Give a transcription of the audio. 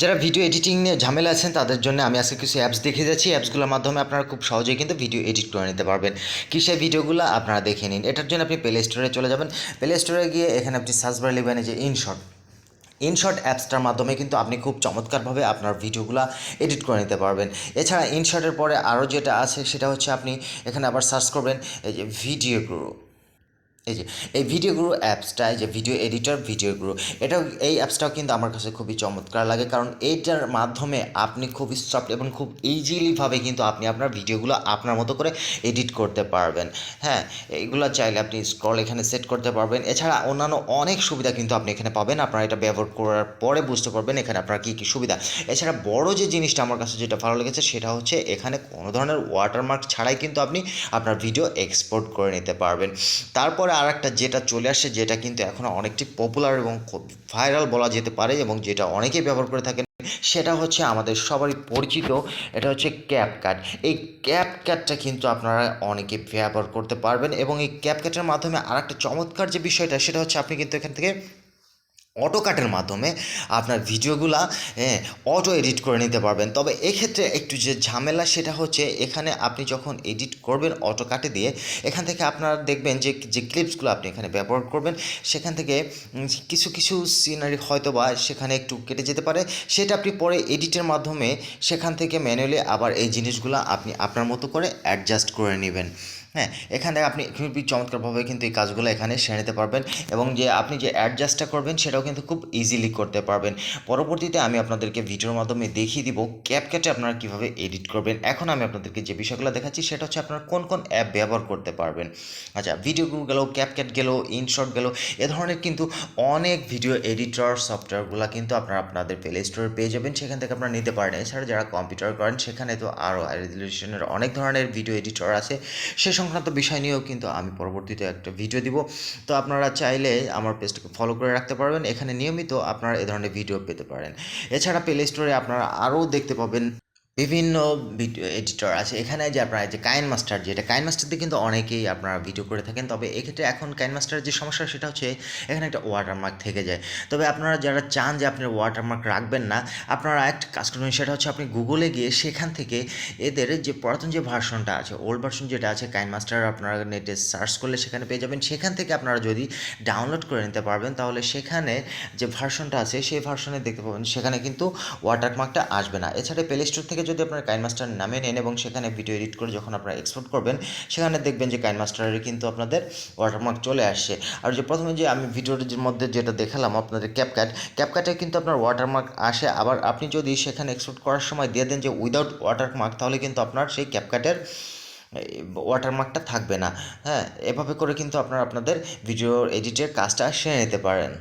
যারা video editing নিয়ে ঝামেলা আছেন তাদের জন্য আমি আজকে কিছু অ্যাপস দেখিয়ে যাচ্ছি। অ্যাপসগুলোর মাধ্যমে আপনারা খুব সহজেই কিন্তু ভিডিও এডিট করে নিতে পারবেন। কি সেই ভিডিওগুলো আপনারা দেখে নিন। এটার জন্য আপনি প্লে স্টোরে চলে যাবেন। প্লে স্টোরে গিয়ে এখানে আপনি সার্চ বারে লিখবেন যে ইনশট অ্যাপসটার মাধ্যমে কিন্তু আপনি খুব চমৎকারভাবে আপনার ভিডিওগুলো এডিট করে নিতে পারবেন। এছাড়া ইনশটের পরে আরও যেটা আছে সেটা হচ্ছে আপনি এখানে আবার সার্চ করবেন এই যে ভিডিও গুরু। এই যে এই ভিডিও গুরু অ্যাপসটা, এই যে ভিডিও এডিটর ভিডিও গুরু, এটাও এই অ্যাপসটাও কিন্তু আমার কাছে খুবই চমৎকার লাগে, কারণ এইটার মাধ্যমে আপনি খুবই সফট এবং খুব ইজিলিভাবে কিন্তু আপনি আপনার ভিডিওগুলো আপনার মতো করে এডিট করতে পারবেন। হ্যাঁ, এইগুলো চাইলে আপনি স্ক্রল এখানে সেট করতে পারবেন। এছাড়া অন্যান্য অনেক সুবিধা কিন্তু আপনি এখানে পাবেন। আপনারা এটা ব্যবহার করার পরে বুঝতে পারবেন এখানে আপনার কী কী সুবিধা। এছাড়া বড় যে জিনিসটা আমার কাছে যেটা ভালো লেগেছে সেটা হচ্ছে এখানে কোনো ধরনের ওয়াটারমার্ক ছাড়াই কিন্তু আপনি আপনার ভিডিও এক্সপোর্ট করে নিতে পারবেন। তারপরে আর একটা যেটা চলে আসে, যেটা কিন্তু এখন অনেকটি পপুলার এবং ভাইরাল বলা যেতে পারে এবং যেটা অনেকেই ব্যবহার করে থাকেন, সেটা হচ্ছে আমাদের সবারই পরিচিত, এটা হচ্ছে ক্যাপকাট। এই ক্যাপকাটটা কিন্তু আপনারা অনেকে ব্যবহার করতে পারবেন এবং এই ক্যাপকাটের মাধ্যমে আর একটা চমৎকার যে বিষয়টা সেটা হচ্ছে আপনি কিন্তু এখান থেকে অটোকাটের মাধ্যমে আপনার ভিডিওগুলা অটো এডিট করে নিতে পারবেন। তবে এক্ষেত্রে একটু যে ঝামেলা সেটা হচ্ছে এখানে আপনি যখন এডিট করবেন অটোকাটে দিয়ে, এখান থেকে আপনারা দেখবেন যে যে ক্লিপসগুলো আপনি এখানে ব্যবহার করবেন সেখান থেকে কিছু কিছু সিনারি হয়তো বা সেখানে একটু কেটে যেতে পারে। সেটা আপনি পরে এডিটের মাধ্যমে সেখান থেকে ম্যানুয়ালি আবার এই জিনিসগুলো আপনি আপনার মতো করে অ্যাডজাস্ট করে নেবেন। হ্যাঁ, এখানে আপনি খুবই চমৎকারভাবে কিন্তু এই কাজগুলো এখানে সেরে নিতে পারবেন এবং যে আপনি যে অ্যাডজাস্টটা করবেন সেটাও কিন্তু খুব ইজিলি করতে পারবেন। পরবর্তীতে আমি আপনাদেরকে ভিডিওর মাধ্যমে দেখিয়ে দিব ক্যাপকাটে আপনারা কীভাবে এডিট করবেন। এখন আমি আপনাদেরকে যে বিষয়গুলো দেখাচ্ছি সেটা হচ্ছে আপনারা কোন কোন অ্যাপ ব্যবহার করতে পারবেন। আচ্ছা, ভিডিও গুলো গেল, ক্যাপকাট গেল, ইনশট গেল, এ ধরনের কিন্তু অনেক ভিডিও এডিটর সফটওয়্যারগুলো কিন্তু আপনারা আপনাদের প্লে স্টোরে পেয়ে যাবেন, সেখান থেকে আপনারা নিতে পারেন। এছাড়া যারা কম্পিউটার করেন সেখানে তো আরও রেজলিউশনের অনেক ধরনের ভিডিও এডিটর আছে, সে সংক্রান্ত বিষয় নিয়েও কিন্তু আমি পরবর্তীতে একটা ভিডিও দিব। তো আপনারা চাইলে আমার পেজটাকে ফলো করে রাখতে পারবেন, এখানে নিয়মিত আপনারা এ ধরনের ভিডিও পেতে পারেন। এছাড়া প্লে স্টোরে আপনারা আরও দেখতে পাবেন বিভিন্ন ভিডিও এডিটর আছে। এখানে যে আপনারা যে কাইন মাস্টার, যেটা কাইন মাস্টার দিয়ে কিন্তু অনেকেই আপনারা ভিডিও করে থাকেন। তবে এক্ষেত্রে এখন কাইন মাস্টারের যে সমস্যা সেটা হচ্ছে এখানে একটা ওয়াটারমার্ক থেকে যায়। তবে আপনারা যারা চান যে আপনি ওয়াটারমার্ক রাখবেন না, আপনারা একটা কাজ করবেন, সেটা হচ্ছে আপনি গুগলে গিয়ে সেখান থেকে এদের যে পুরাতন যে ভার্সনটা আছে, ওল্ড ভার্সন যেটা আছে কাইন মাস্টার, আপনারা নেটে সার্চ করলে সেখানে পেয়ে যাবেন। সেখান থেকে আপনারা যদি ডাউনলোড করে নিতে পারবেন তাহলে সেখানে যে ভার্সনটা আছে সেই ভার্সনে দেখতে পাবেন সেখানে কিন্তু ওয়াটারমার্কটা আসবে না। এছাড়া প্লে স্টোর থেকে যদি আপনারা কাইন মাস্টার নামে নেন এবং সেখানে ভিডিও এডিট করে যখন আপনারা এক্সপোর্ট করবেন সেখানে দেখবেন যে কাইন মাস্টারের কিন্তু আপনাদের ওয়াটারমার্ক চলে আসছে। আর যে প্রথমে যে আমি ভিডিওর মধ্যে যেটা দেখালাম আপনাদের ক্যাপকাটে কিন্তু আপনার ওয়াটারমার্ক আসে। আবার আপনি যদি সেখানে এক্সপোর্ট করার সময় দিয়ে দেন যে উইদাউট ওয়াটারমার্ক, তাহলে কিন্তু আপনার সেই ক্যাপকাটের ওয়াটারমার্কটা থাকবে না। হ্যাঁ, এভাবে করে কিন্তু আপনারা আপনাদের ভিডিও এডিটের কাজটা সেরে নিতে পারেন।